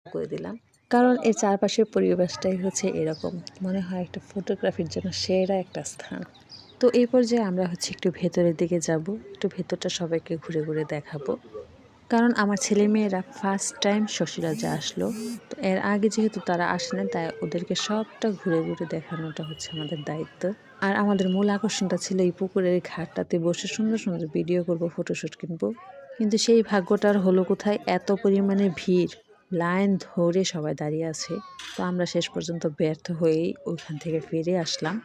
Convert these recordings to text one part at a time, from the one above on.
করে দিলাম, কারণ এর চারপাশের পরিবেশটাই হচ্ছে এরকম, মনে হয় একটা ফটোগ্রাফির জন্য সেরা একটা স্থান। তো এই পর্যায়ে আমরা হচ্ছে একটু ভেতরের দিকে যাব, একটু ভেতরটা সবাইকে ঘুরে ঘুরে দেখাবো, কারণ আমার ছেলেমেয়েরা ফার্স্ট টাইম শ্বশুরালয়ে আসলো। তো এর আগে যেহেতু তারা আসেনি, তাই ওদেরকে সবটা ঘুরে ঘুরে দেখানোটা হচ্ছে আমাদের দায়িত্ব। আর আমাদের মূল আকর্ষণটা ছিল এই পুকুরের ঘাটটাতে বসে সুন্দর সুন্দর ভিডিও করব, ফটোশ্যুট কিনবো। কিন্তু সেই ভাগ্যটার হলো কোথায়, এত পরিমাণে ভিড়, লাইন ধরে সবাই দাঁড়িয়ে আছে। তো আমরা শেষ পর্যন্ত ব্যর্থ হয়েই ওইখান থেকে ফিরে আসলাম।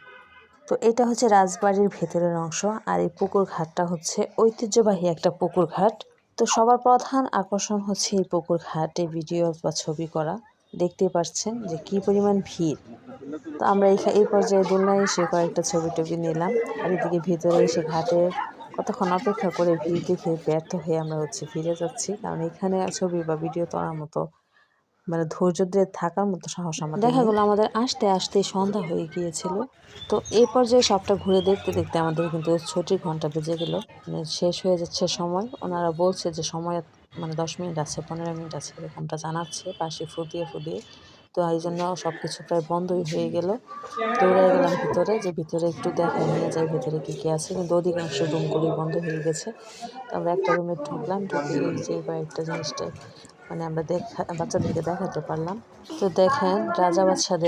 তো এটা হচ্ছে রাজবাড়ির ভেতরের অংশ, আর এই পুকুর ঘাটটা হচ্ছে ঐতিহ্যবাহী একটা পুকুর ঘাট। তো সবার প্রধান আকর্ষণ হচ্ছে এই পুকুর ঘাটে ভিডিও বা ছবি করা। দেখতেই পাচ্ছেন যে কি পরিমাণ ভিড়। তো আমরা এই পর্যায়ে দোলনায় এসে কয়েকটা ছবি টবি নিলাম, আর এদিকে ভিতরে এসে ঘাটে কতক্ষণ অপেক্ষা করে ভিড় দেখে ব্যর্থ হয়ে আমরা হচ্ছে ফিরে যাচ্ছি, কারণ এখানে ছবি বা ভিডিও তোলার মতো ধৈর্য ধরে থাকার মতো সাহস আমাদের দেখা গেলো আমাদের আসতে আসতে সন্ধ্যা হয়ে গিয়েছিল। তো এই পর্যায়ে সবটা ঘুরে দেখতে দেখতে আমাদের কিন্তু ছুটির ঘন্টা বেজে গেল, শেষ হয়ে যাচ্ছে সময়। ওনারা বলছে যে সময় 10 মিনিট আছে, 15 মিনিট আছে, এরকমটা জানাচ্ছে পাশে ফুদিয়ে। তো এই জন্য সবকিছু প্রায় বন্ধই হয়ে গেল। দৌড়ে গেলাম ভিতরে, যে ভিতরে একটু দেখায় নিয়ে যাই ভিতরে কি আছে, কিন্তু অধিকাংশ রুমগুলোই বন্ধ হয়ে গেছে। তো আমরা একটা রুমে ঢুকলাম, ঢুকে এই যে কয়েকটা জিনিসটা আমরা বাচ্চাদেরকে দেখাতে পারলাম। তো দেখেন রাজা বাদশাদের